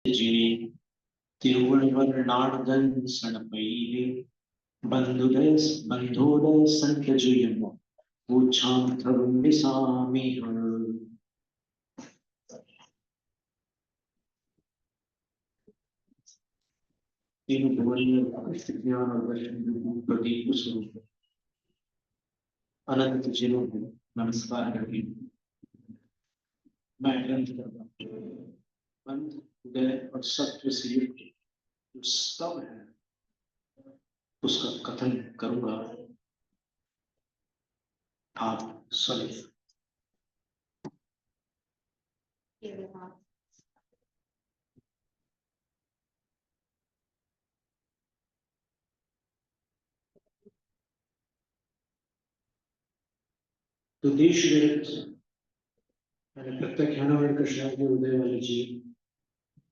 जिने तिरुवळ्ळुवर नाडगन सणपैले बंधुदय बंधोदय संतजुयम पूछांत्रवंदिसामिह तिरुवळ्ळुवर ज्ञान दर्शन प्रदीप स्वरूप अनंत जिनों को नमस्कार करके मैं ग्रंथ करता हूँ। बंध उदय और सत्व से युक्त जो स्तव है उसका कथन करूंगा, आप सुनिए। तो देश विरुद्ध मैंने प्रत्यक्ष ज्ञान कृष्ण के उदय वाले जीव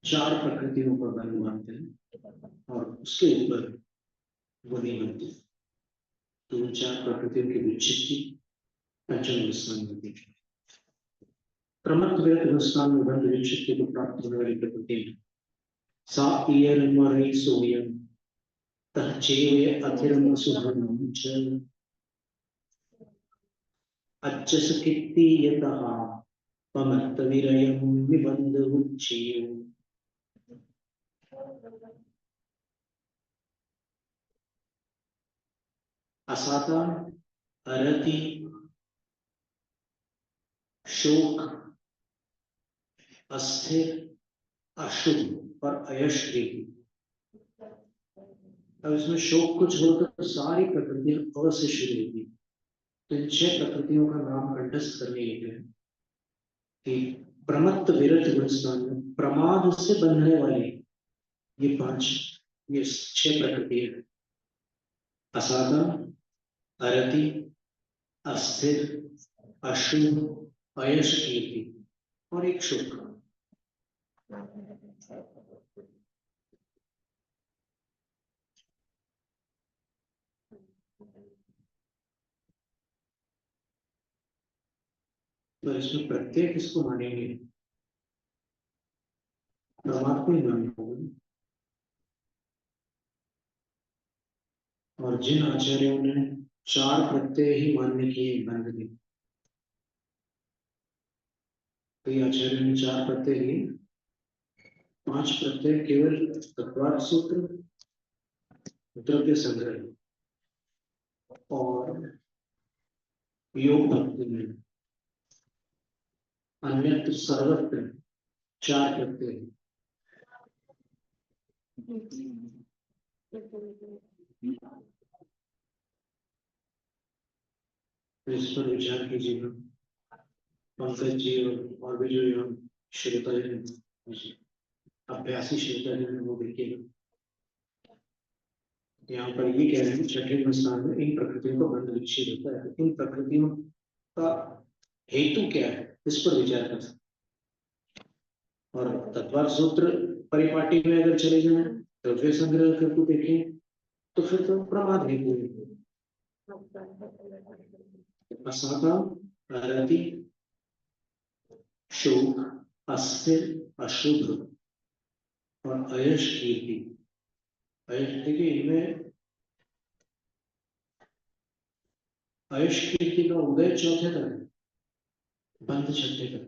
चार प्रकृतियों पर बंध मानते हैं और उसके ऊपर वो नहीं बनते। तो उन चार प्रकृतियों के विच्छेद की पंचम स्थान होती है। प्रमत्त वेद स्थान में बंध विच्छेद को प्राप्त होने वाली प्रकृति सा इयरम रहि सोयम तह चेवे अथिरम सुभनम च अच्छस कित्ति यतः पमत्त विरयम निबंध उच्चेय। असाता अरति शोक अस्थिर अशुभ और अयश्री। अब इसमें शोक कुछ हो तो सारी प्रकृतियां अ से शुरू होती। तो इन छह प्रकृतियों का नाम कंठस्थ करने के लिए कि प्रमत्त विरत गुणस्थान में प्रमाद से बंधने वाले ये पांच, ये छह प्रकृतियां असाधा, अरति, अस्थिर, अशुभ, अयश कीर्ति और एक शोक। तो इसमें प्रत्येक इसको मानेंगे, परमात्मा ही मानेंगे। और जिन आचार्यों ने चार प्रत्यय ही मान्य किए बंध के, कई आचार्यों ने चार प्रत्यय लिए, पांच प्रत्यय केवल तत्वार्थ सूत्र, द्रव्य संग्रह और योग भक्ति में, अन्यत्र सर्वत्र चार प्रत्यय। इस पर विचार कीजिएगा। पंकज जी और भी जो यहाँ श्रोता है, अभ्यासी श्रोता है, वो देखिएगा। यहाँ पर ये कह रहे हैं छठे स्थान में इन प्रकृतियों का बंध विच्छेद होता है। इन प्रकृतियों का हेतु क्या है, इस पर विचार कर सकते। और तत्वार्थ सूत्र परिपाटी में अगर चले जाए, द्रव्य संग्रह करके देखें तो फिर तो प्रमाद हेतु है। असाता, अरति, शोक, अस्थिर, अशुभ और अयश कीर्ति। अयश देखिए, इनमें अयश कीर्ति का उदय चौथे तक है, बंध छठे तक।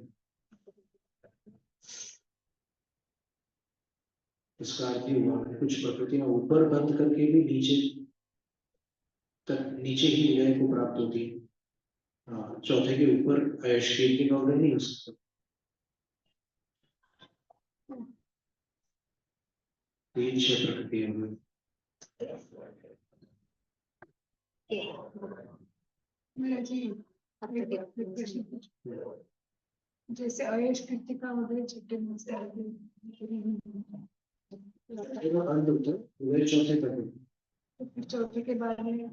इसका अर्थ ही हुआ कुछ प्रकृतियां ऊपर बंध करके भी नीचे तक, नीचे ही विलय को प्राप्त होती है। चौथे के ऊपर अयश कीर्ति का उदय नहीं हो सकता। तीन छह प्रकृतियां हुई। जैसे अयश कीर्ति का उदय छठे में से चौथे तक, तो फिर चौथे के बाद में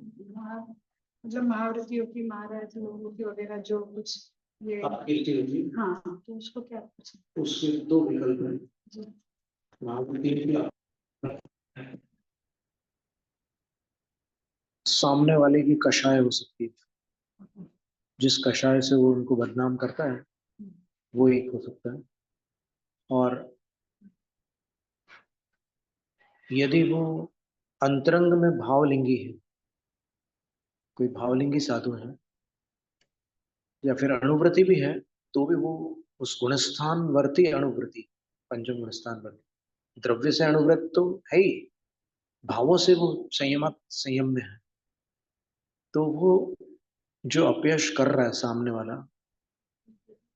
मतलब महावृत्तियों की, महाराज लोगों की वगैरह जो कुछ ये कीर्ति होती है। हाँ, तो उसको क्या पूछ, उसके दो विकल्प हैं। महावृत्ति सामने वाले की कषाय हो सकती है, जिस कषाय से वो उनको बदनाम करता है वो एक हो सकता है। और यदि वो अंतरंग में भावलिंगी है, कोई भावलिंगी साधु है या फिर अणुव्रति भी है, तो भी वो उस गुणस्थान वर्ती अणुव्रति, पंचम गुणस्थान वर्ती, द्रव्य से अणुव्रत तो है ही, भावों से वो संयम में है, तो वो जो अपयश कर रहा है सामने वाला,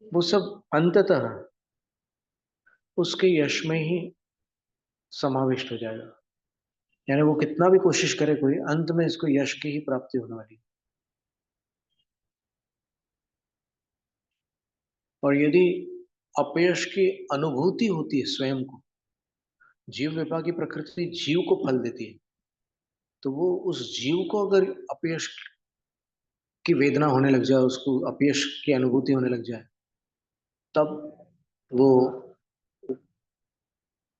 वो सब अंततः उसके यश में ही समाविष्ट हो जाएगा। यानी वो कितना भी कोशिश करे कोई, अंत में इसको यश की ही प्राप्ति होने वाली है। और यदि अपयश की अनुभूति होती है स्वयं को, जीव विपाक की प्रकृति जीव को फल देती है, तो वो उस जीव को अगर अपयश की वेदना होने लग जाए, उसको अपयश की अनुभूति होने लग जाए, तब वो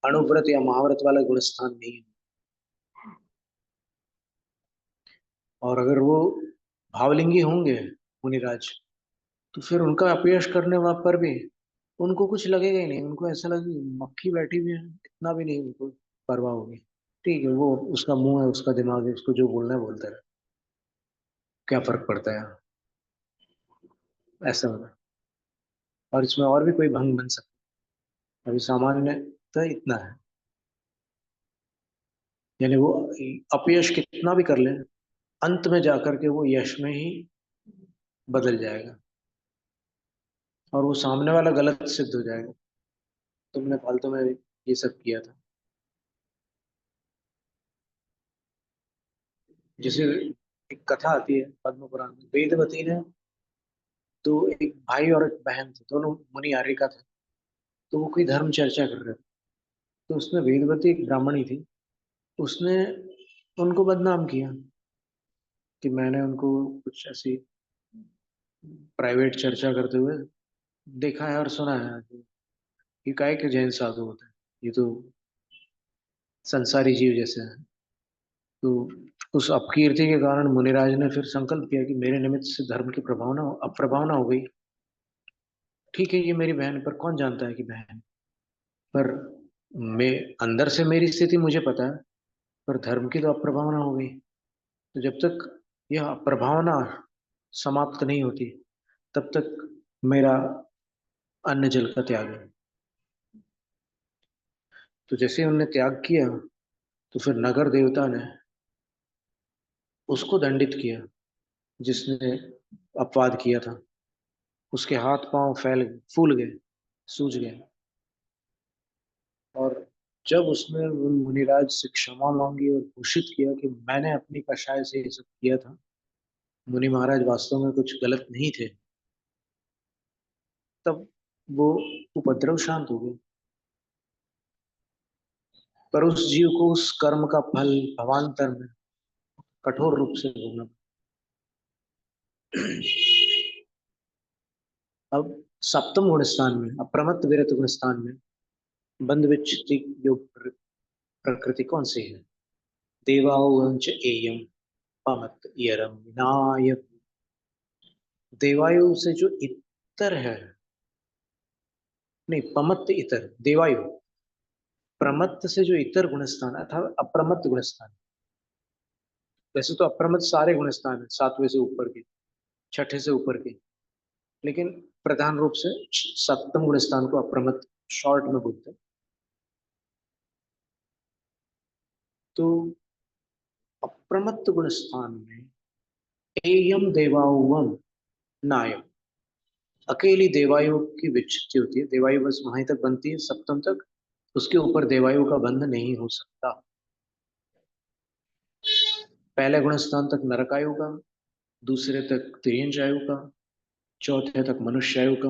अणुव्रत या महाव्रत वाला गुणस्थान नहीं है। और अगर वो भावलिंगी होंगे मुनिराज, तो फिर उनका अपयश करने पर भी उनको कुछ लगेगा ही नहीं, उनको ऐसा लगे मक्खी बैठी हुई है, इतना भी नहीं उनको परवाह होगी। ठीक है, वो उसका मुंह है, उसका दिमाग है, उसको जो बोलना है बोलता है, क्या फर्क पड़ता है, ऐसा होगा। और इसमें और भी कोई भंग बन सकता है, अभी सामान्य तो इतना है। यानी वो अपयश कितना भी कर ले, अंत में जाकर के वो यश में ही बदल जाएगा, और वो सामने वाला गलत सिद्ध हो जाएगा, तुमने फालतू में ये सब किया था। जैसे एक कथा आती है पद्म पुराण में, वेदवती ने, तो एक भाई और एक बहन थे, दोनों मुनि आर्यिका थे, तो वो कोई धर्म चर्चा कर रहे थे। तो उसमें वेदवती एक ब्राह्मणी थी, उसने उनको बदनाम किया कि मैंने उनको कुछ ऐसी प्राइवेट चर्चा करते हुए देखा है और सुना है कि ये काय के जैन साधु होते हैं, ये तो संसारी जीव जैसे हैं। तो उस अपकीर्ति के कारण मुनिराज ने फिर संकल्प किया कि मेरे निमित्त से धर्म की प्रभावना अप्रभावना हो गई। ठीक है, ये मेरी बहन, पर कौन जानता है कि बहन, पर मैं अंदर से मेरी स्थिति मुझे पता है, पर धर्म की तो अप्रभावना हो गई। तो जब तक यह अप्रभावना समाप्त नहीं होती, तब तक मेरा अन्न जल का त्याग है। तो जैसे उनने त्याग किया, तो फिर नगर देवता ने उसको दंडित किया जिसने अपवाद किया था। उसके हाथ पांव फूल गए, सूज गए। और जब उसने उन मुनिराज से क्षमा मांगी और घोषित किया कि मैंने अपनी कषाय से ये सब किया था, मुनि महाराज वास्तव में कुछ गलत नहीं थे, तब वो उपद्रव शांत हो गए। पर उस जीव को उस कर्म का फल भवांतर में कठोर रूप से भोगना। अब सप्तम गुण स्थान में, अप्रमत्त विरत गुण स्थान में बंध विच्छिति योग प्रकृति कौन सी है? देवांच एयम पमत यरम विनायक। देवायु से जो इतर है, नहीं, पमत्त इतर देवायु, प्रमत्त से जो इतर गुणस्थान अर्थात अप्रमत्त गुणस्थान। वैसे तो अप्रमत्त सारे गुणस्थान है, सातवें से ऊपर के, छठे से ऊपर के, लेकिन प्रधान रूप से सप्तम गुणस्थान को अप्रमत्त शॉर्ट में बोलते हैं। तो अप्रमत्त गुणस्थान में एयम देवायुवम नायम, अकेली देवायु की विच्छित्ति होती है, देवायु बस वहीं तक बनती है सप्तम तक, उसके ऊपर देवायु का बंध नहीं हो सकता। पहले गुणस्थान तक नरकायु का, दूसरे तक तिर्यंश का, चौथे तक मनुष्य आयु का,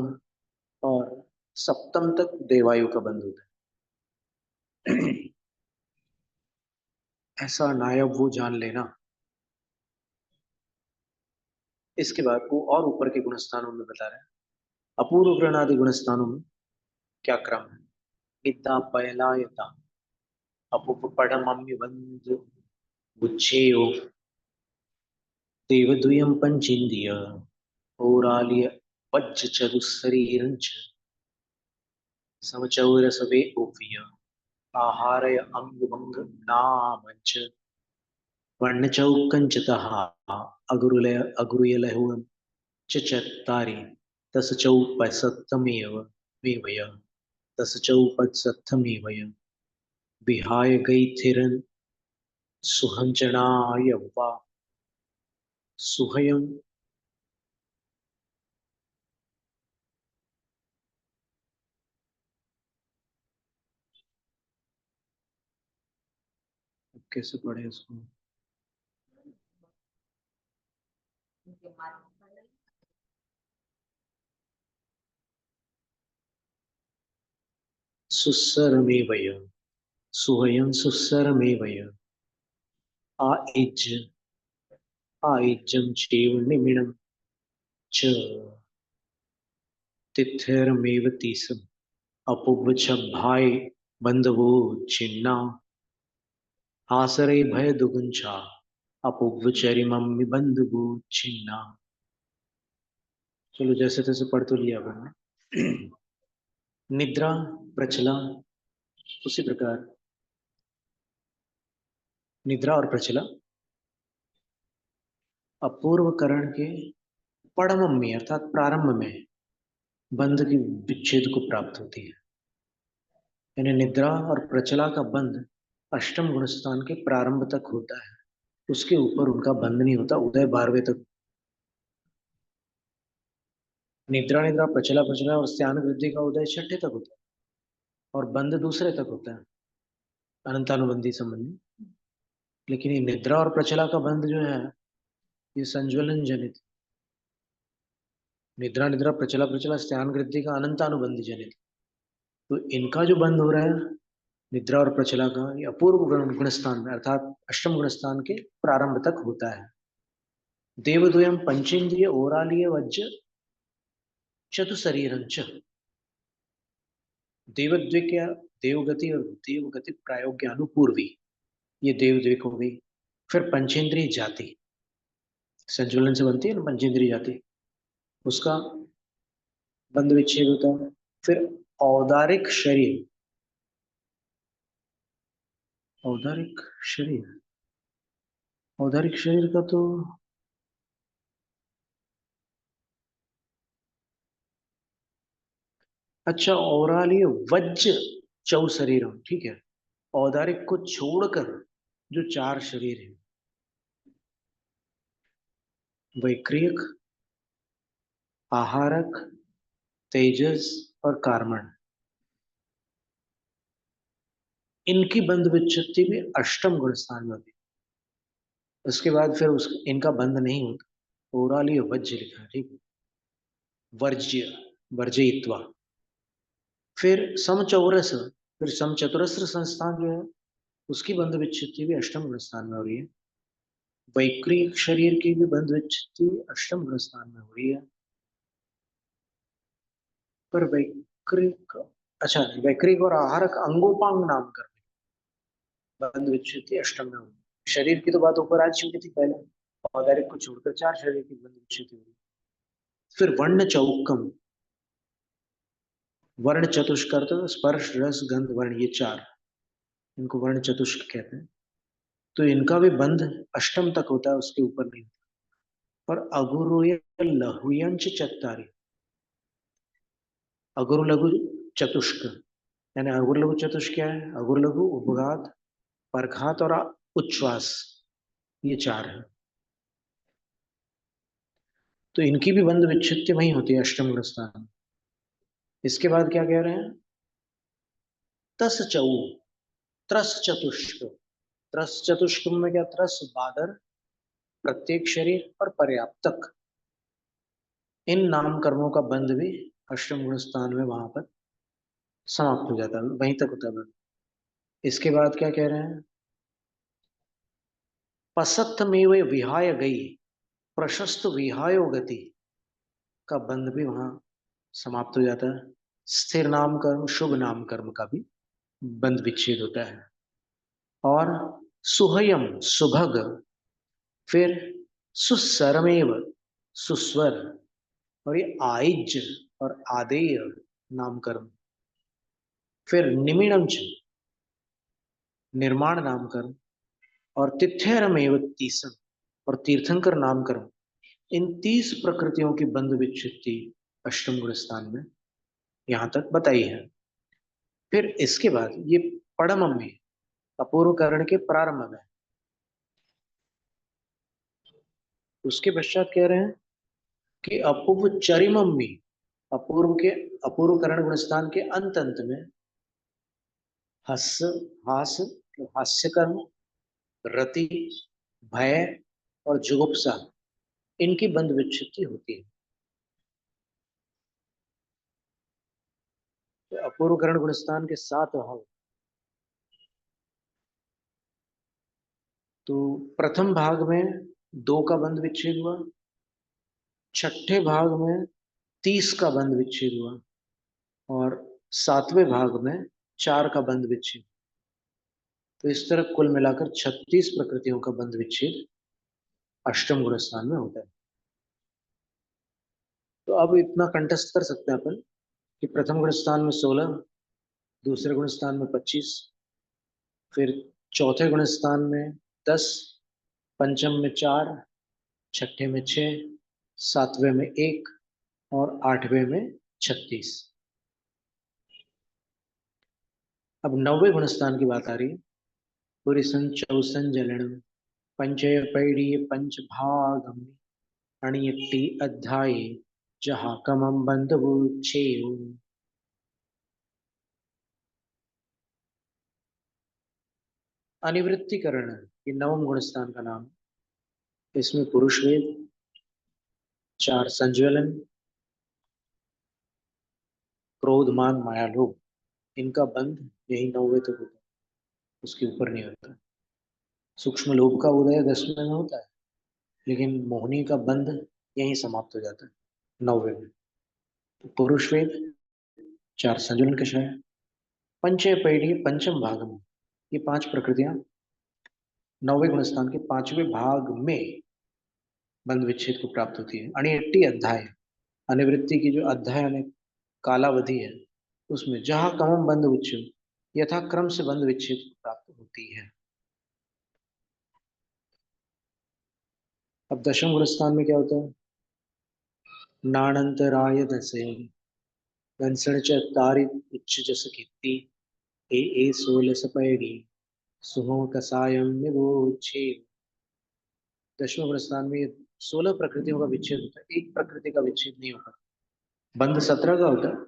और सप्तम तक देवायु का बंध होता है। ऐसा नायब वो जान लेना। इसके बाद वो और ऊपर के गुणस्थानों में बता रहे हैं, अपूर्व ग्रहणादि गुणस्थानों में क्या क्रम है? विद्या पयलायता अपुपडमम्य उच्छेयो देवद्वयं पंचेन्द्रिय पौराल्य वज्र चतुस्शरीरंच समचौरसवे ओव्य आहारय अंगभंग नामच वर्णचौकंचतः अगुरुलय अगुरुयलहुम च चत्तारि तस चौपसप्तमेव मेवय तस चौपसप्तमेवय विहाय गैथिरन सुहंचनाय वा सुहयम। कैसे पढ़े इसको? सुसरमेवय सुहयं सुसरमेवय आइज आइजं चैव निमिणं च तिथिरमेव तीसम् अपुच्छभाय बंधवो छिन्ना आसरे भय दुगुंचा अपुच्छरिमम्मि बंधवो छिन्ना। चलो जैसे तैसे पढ़ तो लिया मैंने। निद्रा प्रचला उसी प्रकार निद्रा और प्रचला अपूर्व करण के परम में अर्थात प्रारंभ में बंध की विच्छेद को प्राप्त होती है। यानी निद्रा और प्रचला का बंध अष्टम गुण स्थान के प्रारंभ तक होता है, उसके ऊपर उनका बंध नहीं होता। उदय 12वें तक निद्रा निद्रा प्रचला प्रचला और स्यान वृद्धि का उदय छठे तक होता है और बंध दूसरे तक होता है अनंतानुबंधी संबंधी। लेकिन ये निद्रा और प्रचला का बंध जो है ये संज्वलन जनित। निद्रा निद्रा प्रचला प्रचला स्यान वृद्धि का अनंतानुबंधी जनित। तो इनका जो बंध हो रहा है निद्रा और प्रचला का ये अपूर्व गुण स्थान में अर्थात अष्टम गुण स्थान के प्रारंभ तक होता है। देवद्वयम पंचेंद्रिय ओरालीय वज्र चतुशरीरंच देवद्विक देवगति और देवगति प्रायोग्यानुपूर्वी ये देवद्विक हो गई। फिर पंचेंद्रिय जाति संजुलन से बनती है ना पंचेंद्रिय जाति, उसका बंध विच्छेद होता है। फिर औदारिक शरीर औदारिक शरीर औदारिक शरीर का तो अच्छा औरालीय वज्र चौ शरीरम ठीक है। औदारिक को छोड़कर जो चार शरीर है वैक्रियक आहारक तेजस और कार्मण इनकी बंध विच्छेद भी अष्टम गुण स्थान में होती है। उसके बाद फिर इनका बंध नहीं होता। ओरालीय वज्र लिखा है ठीक है। वर्ज्य वर्जयित्वा फिर समचौरस फिर समचतुरस्र संस्थान जो है उसकी बंध विच्छेद भी अष्टम गुण स्थान में हो रही है। वैक्रिक शरीर की भी बंध विच्छेद अष्टम गुण स्थान में हो रही है। पर वैक्रिक अच्छा वैक्रिक और आहारक अंगोपांग नाम कर बंध विच्छेद अष्टम में होगी। शरीर की तो बात ऊपर आ चुकी थी पहले। औदारिक को छोड़कर चार शरीर की बंध विच्छेद होगी। फिर वर्ण चौकम वर्ण चतुष्कर स्पर्श रस गंध वर्ण ये चार इनको वर्ण चतुष्क कहते हैं। तो इनका भी बंध अष्टम तक होता है, उसके ऊपर नहीं होता। और अगुरुय लहुयंच चत्तारी अगुरु लघु चतुष्क यानी अगुर लघु चतुष्क क्या है? अगुर लघु उपघात परघात और उच्छ्वास ये चार है। तो इनकी भी बंध विच्छित्ति वही होती है अष्टम गुण स्थान। इसके बाद क्या कह रहे हैं? तस चौ त्रस चतुष्क त्रस चतुष्क में क्या? त्रस बादर प्रत्येक शरीर और पर्याप्तक इन नाम कर्मों का बंध भी अष्टम गुण स्थान में वहां पर समाप्त हो जाता है, वहीं तक होता है बंध। इसके बाद क्या कह रहे हैं? पसत्त में वे विहाय गई प्रशस्त विहायो गति का बंध भी वहां समाप्त हो जाता है। स्थिर नाम कर्म शुभ नाम कर्म का भी बंध विच्छेद होता है। और सुहयम सुभग फिर सुसरमेव सुस्वर और ये आइज और आदेय नाम कर्म। फिर निमिणम निर्माण नामकरण और तिथ्यरमेव तीसम और तीर्थंकर नामकरण, इन 30 प्रकृतियों की बंध विच्छित्ति अष्टम गुण स्थान में यहां तक बताई है। फिर इसके बाद ये पड़मम में अपूर्व करण के प्रारंभ में, उसके पश्चात कह रहे हैं कि अपूर्व चरिमम में अपूर्व करण गुण स्थान के अंत अंत में हस्य हास हास्य कर्म, रति, भय और जुगुप्सा, इनकी बंध विच्छित्ति होती है। तो अपूर्व करण गुण स्थान के 7 भाग, तो प्रथम भाग में 2 का बंध विच्छेद हुआ, छठे भाग में 30 का बंध विच्छेद हुआ और 7वें भाग में 4 का बंध विच्छेद। तो इस तरह कुल मिलाकर 36 प्रकृतियों का बंध विच्छेद अष्टम गुण स्थान में होता है। तो अब इतना कंटेस्ट कर सकते हैं अपन कि प्रथम गुण स्थान में 16, दूसरे गुण स्थान में 25, फिर चौथे गुण स्थान में 10, पंचम में 4, छठे में 6, सातवें में 1 और 8वें में 36। अब 9वें गुण स्थान की बात आ रही है। पुरिसन चौसन जलनम पंचय पैड़ीय पंच भागम अणियट्टी अध्याय जहा कमम बंधु छेयु। अनिवृत्तिकरण ये नवम गुण स्थान का नाम। इसमें पुरुष वेद, 4 संज्वलन, क्रोध मान माया लोभ, इनका बंध यही 9वें तक होता है, उसके ऊपर नहीं होता। सूक्ष्म लोभ का उदय 10वें में होता है, लेकिन मोहिनी का बंध यहीं समाप्त हो जाता है 9वें में। तो पुरुष वेद, 4 संजुलन कषाय, पंचय पैढ़ी पंचम भाग में, ये 5 प्रकृतियां 9वें गुण स्थान के 5वें भाग में बंध विच्छेद को प्राप्त होती है। अणियट्टी अध्याय, अनिवृत्ति की जो अध्याय यानी कालावधि है, उसमें जहां कमम बंध विच्छेद यथाक्रम से बंध विच्छेद को प्राप्त होती है। अब दशम गुण स्थान में क्या होता है? नानंतराय दसे घनसण च तारी उच्च जस कीर्ति ए 16 सपैड़ी सुहो कसायम निवोचे। दशम गुण स्थान में 16 प्रकृतियों का विच्छेद होता है, एक प्रकृति का विच्छेद नहीं होता। बंध 17 का होता है,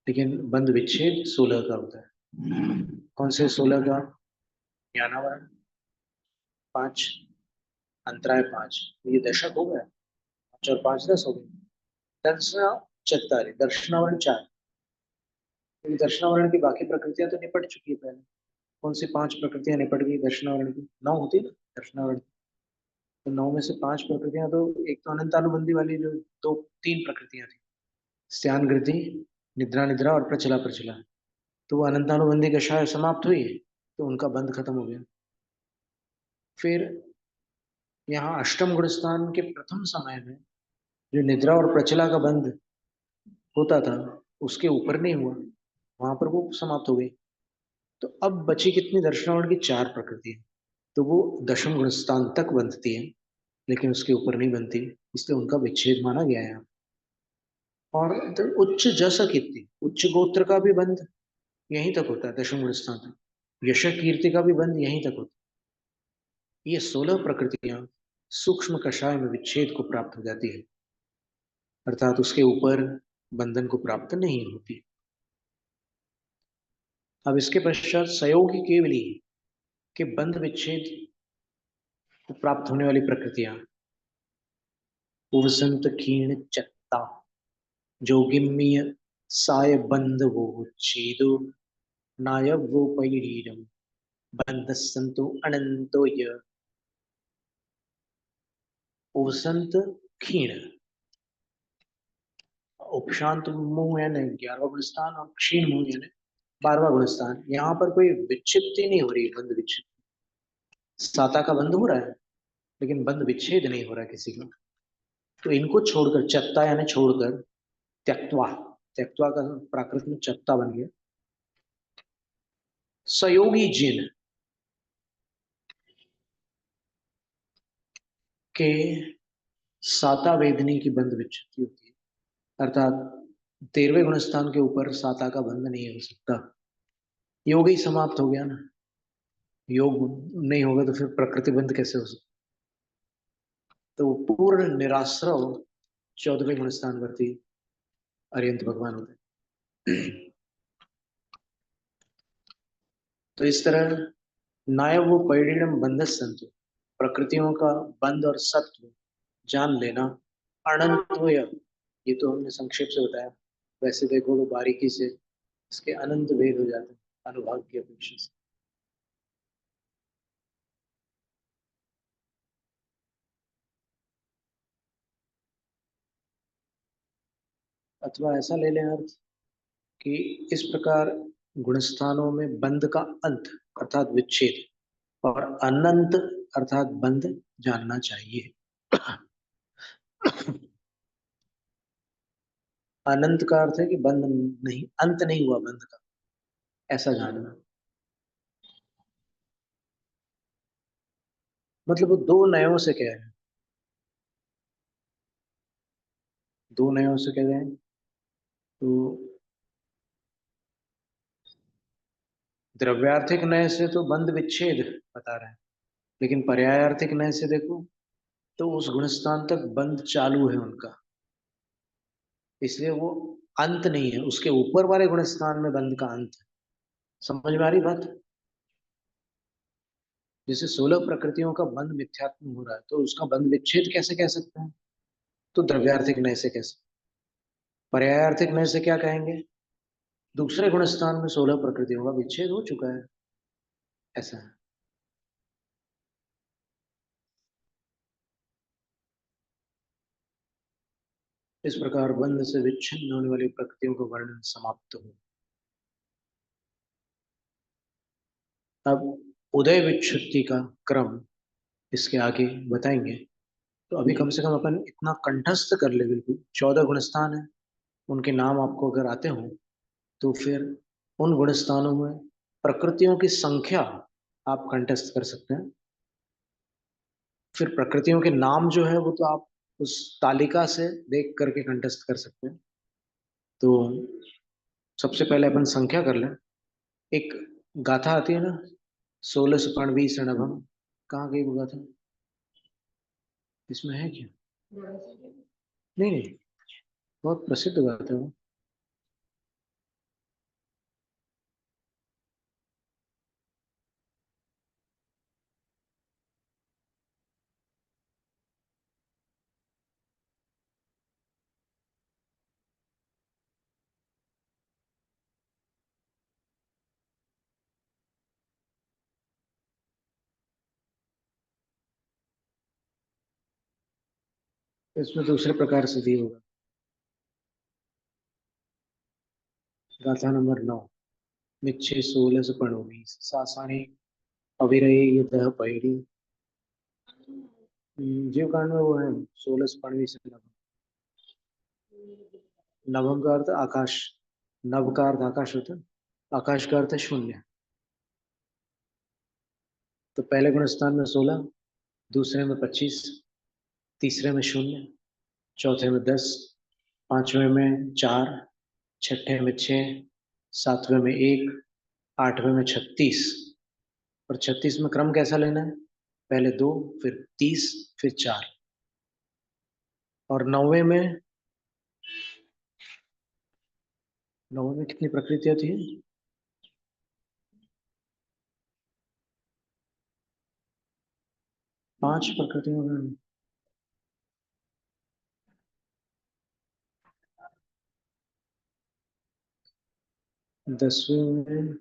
लेकिन बंध विच्छेद 16 का होता है। कौन से 16 का? ज्ञानावरण 5, अंतराय 5, ये दशक हो गया। 5 और 5 10 हो गए। दर्शना चत्तारी, दर्शनावरण 4, क्योंकि दर्शनावरण की बाकी प्रकृतियां तो निपट चुकी है पहले। कौन सी 5 प्रकृतियां निपट गई दर्शनावरण की? 9 होती है ना दर्शनावरण। तो 9 में से 5 प्रकृतियां, तो एक तो अनंतानुबंधी वाली जो 3 प्रकृतियां थी, स्यान गृति, निद्रा निद्रा और प्रचला प्रचला, तो वो अनंतानुबंधी कषाय समाप्त हुई, तो उनका बंध खत्म हो गया। फिर यहाँ अष्टम गुण स्थान के प्रथम समय में जो निद्रा और प्रचला का बंध होता था, उसके ऊपर नहीं हुआ, वहां पर वो समाप्त हो गई। तो अब बची कितनी दर्शनावरण की? 4 प्रकृति, तो वो दशम गुण स्थान तक बंधती है, लेकिन उसके ऊपर नहीं बनती, इसलिए उनका विच्छेद माना गया है। और तो उच्च जस कीर्ति, उच्च गोत्र का भी बंध यहीं तक होता है, दशम गुण स्थान तक। यश कीर्ति का भी बंध यहीं तक होता है। ये 16 प्रकृतियां सूक्ष्म कषाय में विच्छेद को प्राप्त हो जाती है, अर्थात उसके ऊपर बंधन को प्राप्त नहीं होती। अब इसके पश्चात सहयोगी केवली के बंध विच्छेद को प्राप्त होने वाली प्रकृतियां, उपसंत क्षीण चत्ता जोगिम्य साय बंध वो छेदो नायब वो पैरीरम बंध संतो अनंतो य। उपसंत क्षीण, उपशांत मुंह यानी 11वां गुण स्थान और क्षीण मुंह यानी 12वां गुण स्थान, यहाँ पर कोई विच्छित्ति नहीं हो रही, बंध विच्छेद। साता का बंध हो रहा है, लेकिन बंध विच्छेद नहीं हो रहा है किसी का। तो इनको छोड़कर, चत्ता यानी छोड़कर, त्यक्त्वा, त्यक्त्वा का प्राकृत में चत्ता बन गया, सहयोगी जिन के साता वेदनी की बंध विच्छुति होती है, अर्थात 13वें गुणस्थान के ऊपर साता का बंध नहीं हो सकता। योग ही समाप्त हो गया ना, योग नहीं होगा तो फिर प्रकृति बंध कैसे हो सकता। तो पूर्ण निराश्रव 14वें गुणस्थान वर्ती अरिहंत भगवान होते हैं। तो इस तरह नायव वो परिणम बंध संतु, प्रकृतियों का बंध और सत्व जान लेना, अनंत ये तो हमने संक्षेप से बताया, वैसे देखो तो बारीकी से इसके अनंत भेद हो जाते हैं अनुभाग की अपेक्षा से। अथवा ऐसा ले लें अर्थ कि इस प्रकार गुणस्थानों में बंध का अंत अर्थात विच्छेद और अनंत अर्थात बंध जानना चाहिए। अनंत का अर्थ है कि बंध नहीं, अंत नहीं हुआ बंध का, ऐसा जानना। मतलब वो दो नयों से कह रहे हैं, दो नयों से कह रहे हैं। तो द्रव्यार्थिक नय से तो बंध विच्छेद बता रहे हैं, लेकिन पर्यायार्थिक नय से देखो तो उस गुणस्थान तक बंध चालू है उनका, इसलिए वो अंत नहीं है, उसके ऊपर वाले गुणस्थान में बंध का अंत है। समझ में आ रही बात। जैसे 16 प्रकृतियों का बंध मिथ्यात्म हो रहा है तो उसका बंध विच्छेद कैसे कह सकते हैं, तो द्रव्यार्थिक नय से कैसे। पर्यायार्थिक नय से क्या कहेंगे, दूसरे गुणस्थान में 16 प्रकृतियों का विच्छेद हो चुका है, ऐसा है। इस प्रकार बंध से विच्छिन्न होने वाली प्रकृतियों का वर्णन समाप्त हो। अब उदय विच्छुत्ति का क्रम इसके आगे बताएंगे। तो अभी कम से कम अपन इतना कंठस्थ कर ले, बिल्कुल 14 गुणस्थान है, उनके नाम आपको अगर आते हो तो फिर उन गुणस्थानों में प्रकृतियों की संख्या आप कंठस्थ कर सकते हैं। फिर प्रकृतियों के नाम जो है वो तो आप उस तालिका से देख करके कंठस्थ कर सकते हैं। तो सबसे पहले अपन संख्या कर लें। एक गाथा आती है ना, 16 सुपर्ण सणभम, कहाँ गई वो गाथा, इसमें है क्या। नहीं नहीं, बहुत प्रसिद्ध गाथा है वो। इसमें दूसरे प्रकार से दी होगा। गाथा नंबर 9, मिच्छे 16 सुपर्ण सासानी अविरही युद्ध पैरी। जीव कांड में वो है 16 सुपर्ण से नवम। नवम का अर्थ आकाश, नव का अर्थ आकाश होता है, आकाश का अर्थ है शून्य। तो पहले गुण स्थान में 16, दूसरे में 25, तीसरे में शून्य, चौथे में 10, पांचवें में 4, छठे में 6, सातवें में 1, आठवें में 36। और 36 में क्रम कैसा लेना है, पहले 2, फिर 30, फिर 4। और नौवे में कितनी प्रकृतियां थी, 5 प्रकृतियों में। 10वें में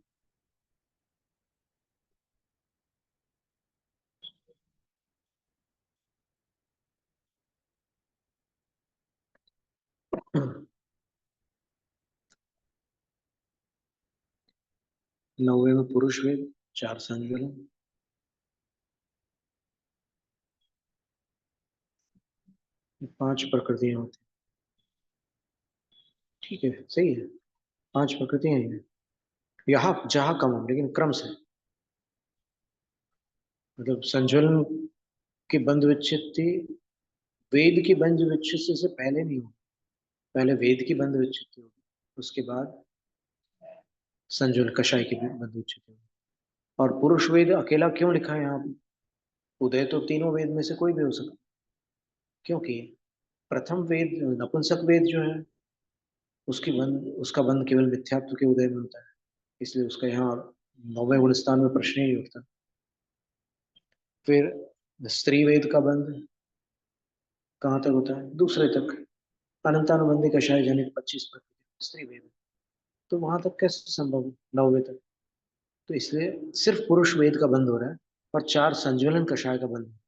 9वें में पुरुष वेद, 4 संज्ञा, 5 प्रकृतियां होती। ठीक है, सही है, 5 प्रकृतियां ही हैं। यहाँ जहां कम लेकिन क्रम से, मतलब संज्वलन की बंध विच्छित्ति वेद की बंध विच्छित्ति से पहले नहीं होगी। पहले वेद की बंध विच्छित्ति होगी, उसके बाद संज्वलन कषाय की बंध विच्छित्ति होगी। और पुरुष वेद अकेला क्यों लिखा है यहाँ पे? उदय तो तीनों वेद में से कोई भी हो सकता, क्योंकि प्रथम वेद नपुंसक वेद जो है उसका बंध केवल मिथ्यात्व के उदय में होता है, इसलिए उसका यहाँ 9वें गुण स्थान में प्रश्न ही नहीं उठता। फिर स्त्री वेद का बंध कहाँ तक होता है? दूसरे तक, अनंतानुबंधी कषाय जनित 25 प्रकृति स्त्री वेद, तो वहां तक कैसे संभव है 9वें तक? तो इसलिए सिर्फ पुरुष वेद का बंद हो रहा है और 4 संज्वलन कषाय का बंद।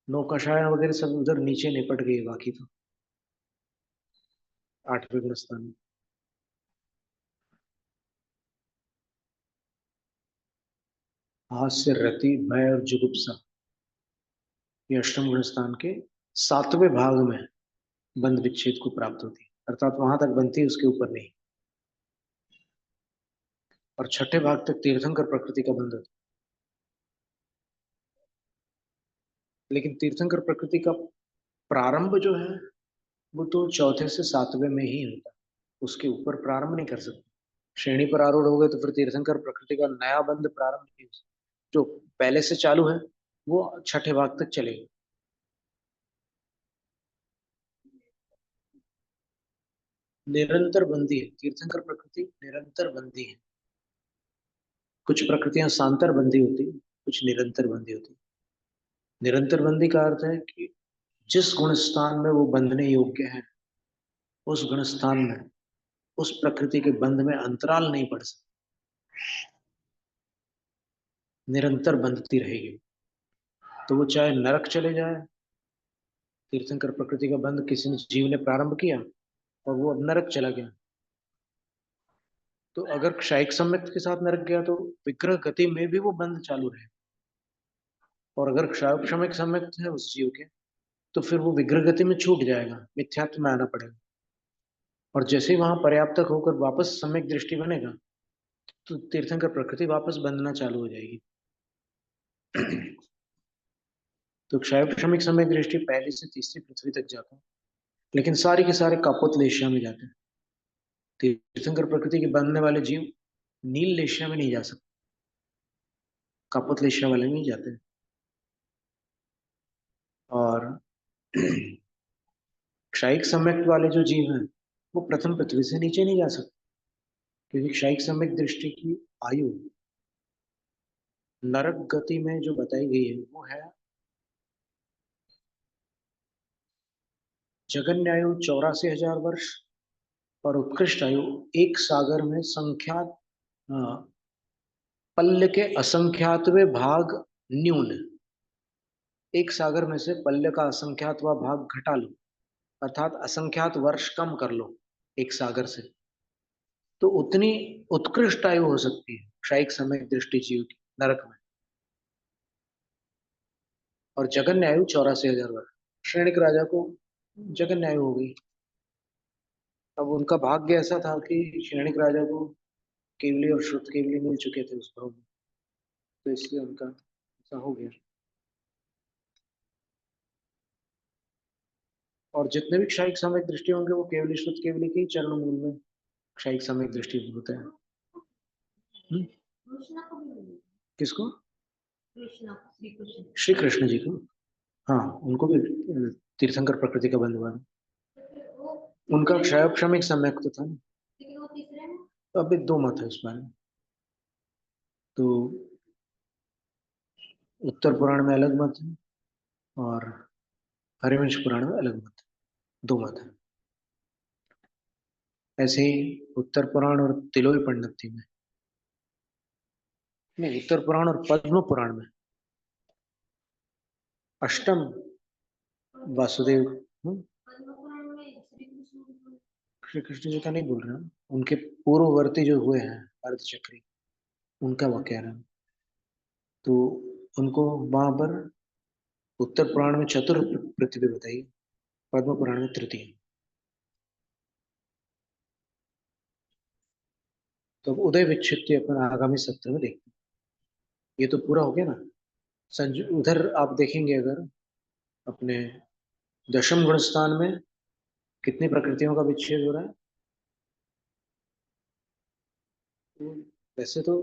9 कषाय वगैरह सब उधर नीचे निपट गए, बाकी तो 8वें गुण स्थान में। हास्य, रति, भय और जुगुप्सा, ये अष्टम गुण स्थान के 7वें भाग में बंध विच्छेद को प्राप्त होती है, अर्थात वहां तक बनती है, उसके ऊपर नहीं। और छठे भाग तक तीर्थंकर प्रकृति का बंध होता है, लेकिन तीर्थंकर प्रकृति का प्रारंभ जो है वो तो चौथे से 7वें में ही होता है, उसके ऊपर प्रारंभ नहीं कर सकते। श्रेणी पर आरूढ़ हो गए तो फिर तीर्थंकर प्रकृति का नया बंध प्रारंभ नहीं हो सकता। जो पहले से चालू है वो छठे भाग तक चलेगा। निरंतर बंदी है तीर्थंकर प्रकृति, निरंतर बंदी है। कुछ प्रकृतियां सांतर बंदी होती है, कुछ निरंतर बंदी होती है। निरंतर बंदी का अर्थ है कि जिस गुण स्थान में वो बंधने योग्य है उस गुण स्थान में उस प्रकृति के बंध में अंतराल नहीं पड़ सकता, निरंतर बंधती रहेगी। तो वो चाहे नरक चले जाए, तीर्थंकर प्रकृति का बंध किसी ने जीव ने प्रारंभ किया और वो अब नरक चला गया, तो अगर क्षयिक सम्यक्त के साथ नरक गया तो विग्रह गति में भी वो बंध चालू रहे। और अगर क्षयिक सम्यक्त है उस जीव के, तो फिर वो विग्रह गति में छूट जाएगा, मिथ्यात्व में आना पड़ेगा। और जैसे ही वहां पर्याप्तक होकर वापस सम्यक दृष्टि बनेगा तो तीर्थंकर प्रकृति वापस बंधना चालू हो जाएगी। तो क्षयिक सम्यक दृष्टि पहली से तीसरी पृथ्वी तक जाता है, लेकिन सारे के सारे कापोत लेशिया में जाते हैं। तीर्थंकर प्रकृति के बंधने वाले जीव नील लेशिया में नहीं जा सकते, कापोत लेशिया वाले नहीं जाते। और क्षयिक सम्यक वाले जो जीव हैं वो प्रथम पृथ्वी से नीचे नहीं जा सकते, क्योंकि क्षयिक सम्यक दृष्टि की आयु नरक गति में जो बताई गई है वो है जगन्य आयु 84,000 वर्ष और उत्कृष्ट आयु एक सागर में संख्यात पल्य के असंख्यातवे भाग न्यून। एक सागर में से पल्य का असंख्यातवा भाग घटा लो, अर्थात असंख्यात वर्ष कम कर लो एक सागर से, तो उतनी उत्कृष्ट आयु हो सकती है क्षयिक समय दृष्टि जीव की नरक में। और जगन्य आयु 84,000 वर्ष। श्रेणिक राजा को जगन्य आयु हो गई। अब उनका भाग्य ऐसा था कि श्रेणिक राजा को केवली और श्रुत केवली मिल चुके थे उस भाव में, तो इसलिए उनका ऐसा हो गया। और जितने भी क्षयिक सामयिक दृष्टि होंगे वो केवली श्रुत केवली के चरण मूल में क्षयिक सामयिक दृष्टि होते हैं। किसको? श्री कृष्ण जी को। हाँ, उनको भी तीर्थंकर प्रकृति का बंधुआ है। उनका क्षयक्षमिक सम्यक तो था ना, तो अभी 2 मत है इस बारे में। तो उत्तर पुराण में अलग मत है और हरिवंश पुराण में अलग मत है, 2 मत है। ऐसे ही उत्तर पुराण और तिलोई पंडिती में नहीं, उत्तर पुराण और पद्म पुराण में अष्टम वासुदेव श्री कृष्ण जी का नहीं बोल रहे हैं, उनके पूर्ववर्ती जो हुए हैं अर्धचक्री उनका वह कह रहे हैं। तो उनको वहां पर उत्तर पुराण में चतुर पृथ्वी बताई, पद्म पुराण में तृतीय। तो अब उदय विच्छित्ति अपन आगामी सत्र में देखते हैं। ये तो पूरा हो गया ना। उधर आप देखेंगे अगर अपने दशम गुण स्थान में कितनी प्रकृतियों का विच्छेद हो रहा है। वैसे तो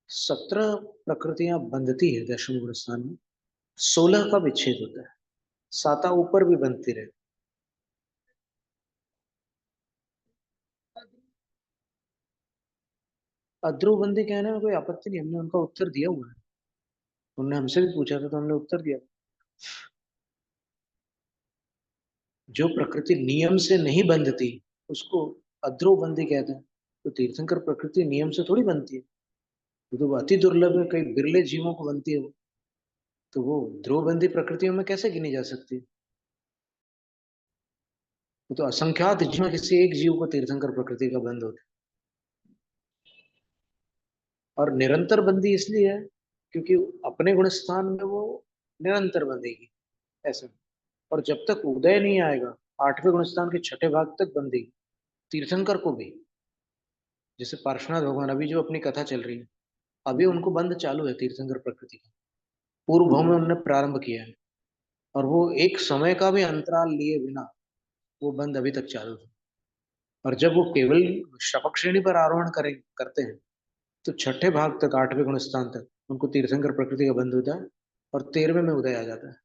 17 प्रकृतियां बंधती है दशम गुण स्थान में, 16 का विच्छेद होता है, 7 ऊपर भी बनती रहे। अध्रुवबंदी कहने में कोई आपत्ति नहीं, हमने उनका उत्तर दिया हुआ है। उन्होंने हमसे भी पूछा था तो हमने उत्तर दिया। जो प्रकृति नियम से नहीं बंधती उसको अध्रुवबंदी कहते हैं। तो तीर्थंकर प्रकृति नियम से थोड़ी बनती है, वो तो अति दुर्लभ है, कई बिरले जीवों को बनती है वो। तो वो ध्रुवबंदी प्रकृतियों में कैसे गिनी जा सकती है? वो तो असंख्यात जीव, किसी एक जीव को तीर्थंकर प्रकृति का बंध होता है। और निरंतर बंदी इसलिए है क्योंकि अपने गुण स्थान में वो निरंतर बंधेगी ऐसे। और जब तक उदय नहीं आएगा 8वें गुण स्थान के 6ठे भाग तक बंधेगी तीर्थंकर को भी। जैसे पार्श्वनाथ भगवान अभी जो अपनी कथा चल रही है, अभी उनको बंध चालू है तीर्थंकर प्रकृति का, पूर्व भाव में उन्होंने प्रारंभ किया है। और वो एक समय का भी अंतराल लिए बिना वो बंध अभी तक चालू है। और जब वो केवल शपक श्रेणी पर आरोहण करते हैं तो 6ठे भाग तक 8वें गुण स्थान तक उनको तीर्थंकर प्रकृति का बंध होता है। और 13वें में उदय आ जाता है,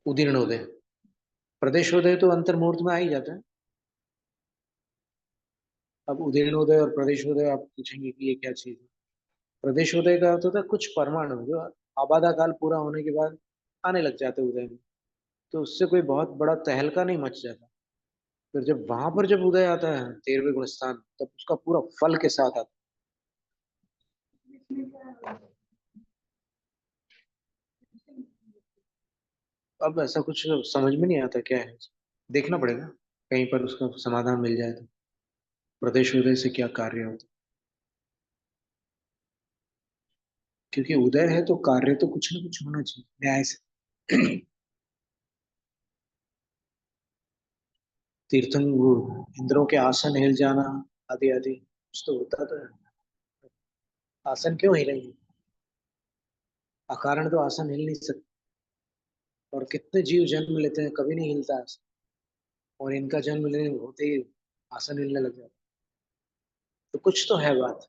उदीर्ण उदय। प्रदेश उदय तो अंतर्मुहूर्त में आ ही जाता है। अब उदीर्ण उदय और प्रदेश उदय आप पूछेंगे कि ये क्या चीज है। प्रदेश उदय का अर्थ होता है कुछ परमाणु जो आबादा काल पूरा होने के बाद आने लग जाते हैं उदय में, तो उससे कोई बहुत बड़ा तहलका नहीं मच जाता। फिर जब वहां पर जब उदय आता है 13वें गुण स्थान, तब उसका पूरा फल के साथ आता है। अब ऐसा कुछ समझ में नहीं आता क्या है, देखना पड़ेगा कहीं पर उसका समाधान मिल जाए तो प्रदेश उदय से क्या कार्य होता है। क्योंकि उदय है तो कार्य तो कुछ ना कुछ होना चाहिए न्याय से। तीर्थंग वो इंद्रों के आसन हिल जाना आदि आदि कुछ तो होता तो है। आसन क्यों हिलेंगे? अकारण तो आसन हिल नहीं सकते। और कितने जीव जन्म लेते हैं कभी नहीं हिलता आसन, और इनका जन्म लेने होते ही आसन हिलने लग जाता। तो कुछ तो है बात।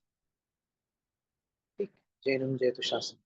ठीक। जैनम जय तो शासन।